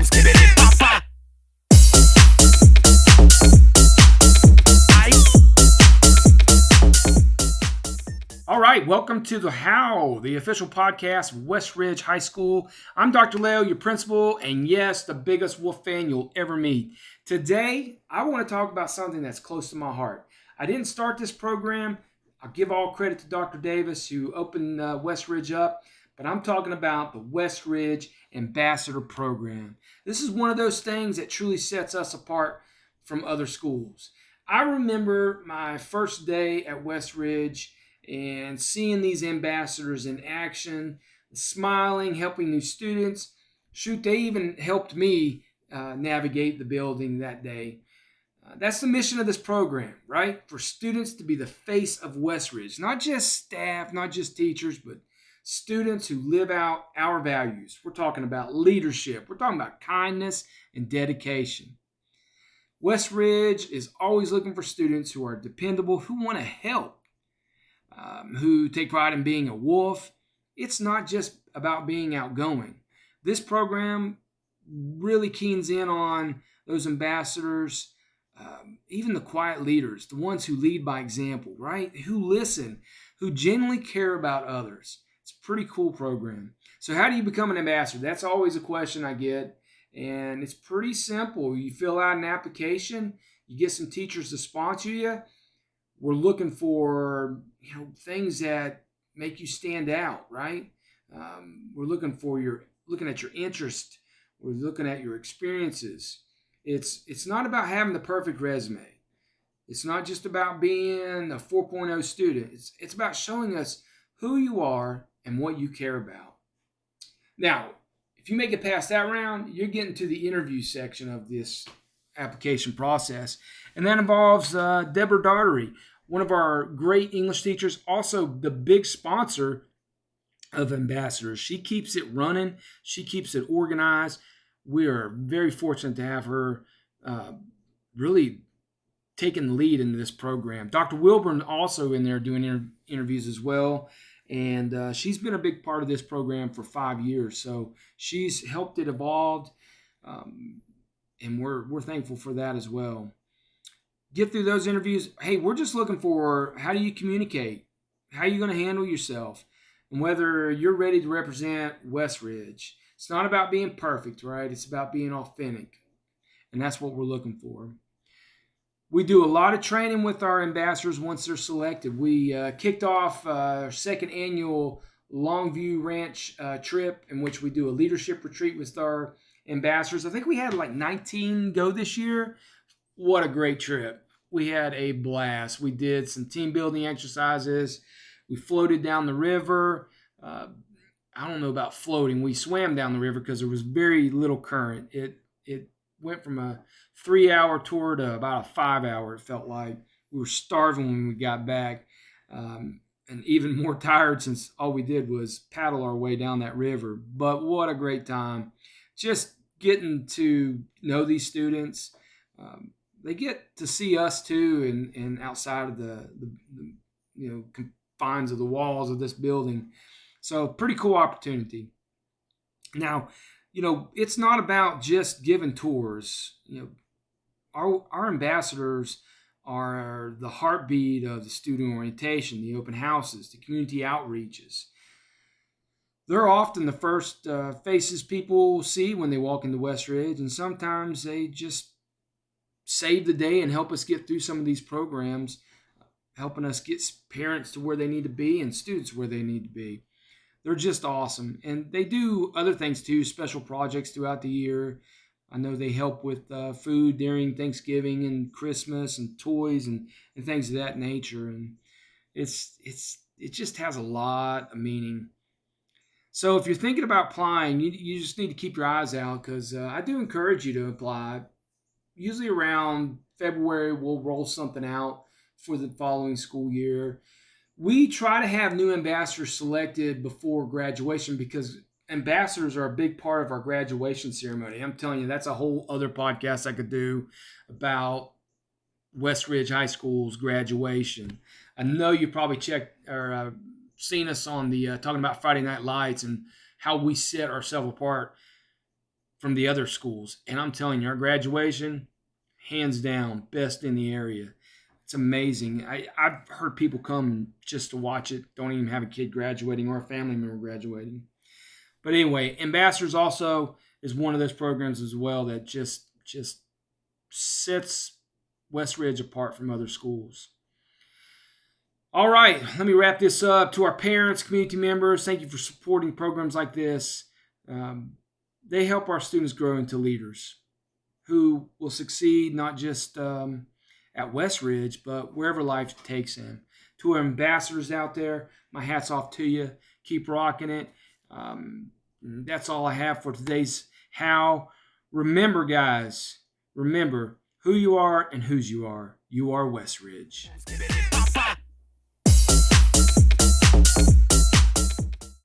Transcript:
boom, skibbity, pop, pop. All right, welcome to the Howl, the official podcast of West Ridge High School. I'm Dr. Laoo, your principal, and yes, the biggest Wolf fan you'll ever meet. Today, I want to talk about something that's close to my heart. I didn't start this program. I'll give all credit to Dr. Davis, who opened West Ridge up, but I'm talking about the West Ridge Ambassador Program. This is one of those things that truly sets us apart from other schools. I remember my first day at West Ridge and seeing these ambassadors in action, smiling, helping new students. Shoot, they even helped me navigate the building that day. That's the mission of this program, right? For students to be the face of West Ridge. Not just staff, not just teachers, but students who live out our values. We're talking about leadership. We're talking about kindness and dedication. West Ridge is always looking for students who are dependable, who want to help. Who take pride in being a wolf. It's not just about being outgoing. This program really keens in on those ambassadors, even the quiet leaders, the ones who lead by example, right? Who listen, who genuinely care about others. It's a pretty cool program. So how do you become an ambassador? That's always a question I get, and it's pretty simple. You fill out an application, you get some teachers to sponsor you. We're looking for things that make you stand out, right? We're looking at your interest. We're looking at your experiences. It's not about having the perfect resume. It's not just about being a 4.0 student. It's about showing us who you are and what you care about. Now, if you make it past that round, you're getting to the interview section of this application process, and that involves Deborah Daugherty, one of our great English teachers, also the big sponsor of ambassadors. She keeps it running. She keeps it organized. We are very fortunate to have her really taking the lead into this program. Dr. Wilburn also in there doing interviews as well, and she's been a big part of this program for 5 years. So she's helped it evolve, and we're thankful for that as well. Get through those interviews. Hey, we're just looking for how do you communicate? How are you going to handle yourself? And whether you're ready to represent West Ridge. It's not about being perfect, right? It's about being authentic. And that's what we're looking for. We do a lot of training with our ambassadors once they're selected. We kicked off our second annual Longview Ranch trip, in which we do a leadership retreat with our ambassadors. I think we had like 19 go this year. What a great trip. We had a blast. We did some team building exercises. We floated down the river. I don't know about floating. We swam down the river because there was very little current. It went from a 3-hour tour to about a 5-hour, it felt like. We were starving when we got back, and even more tired since all we did was paddle our way down that river. But what a great time. Just getting to know these students. They get to see us too, and outside of the confines of the walls of this building. So pretty cool opportunity. Now, it's not about just giving tours. Our ambassadors are the heartbeat of the student orientation, the open houses, the community outreaches. They're often the first faces people see when they walk into West Ridge, and sometimes they just save the day and help us get through some of these programs, helping us get parents to where they need to be and students where they need to be. They're just awesome. And they do other things too, special projects throughout the year. I know they help with food during Thanksgiving and Christmas and toys and things of that nature. And it just has a lot of meaning. So if you're thinking about applying, you just need to keep your eyes out, because I do encourage you to apply. Usually around February, we'll roll something out for the following school year. We try to have new ambassadors selected before graduation, because ambassadors are a big part of our graduation ceremony. I'm telling you, that's a whole other podcast I could do about West Ridge High School's graduation. I know you probably checked or seen us on the talking about Friday Night Lights and how we set ourselves apart. from the other schools. And I'm telling you, our graduation, hands down, best in the area. It's amazing. I've heard people come just to watch it, don't even have a kid graduating or a family member graduating. But anyway, Ambassadors also is one of those programs as well that just sets West Ridge apart from other schools. All right, let me wrap this up. To our parents, community members, thank you for supporting programs like this. They help our students grow into leaders who will succeed not just at West Ridge, but wherever life takes them. To our ambassadors out there, my hat's off to you. Keep rocking it. That's all I have for today's How. Remember, guys, remember who you are and whose you are. You are West Ridge.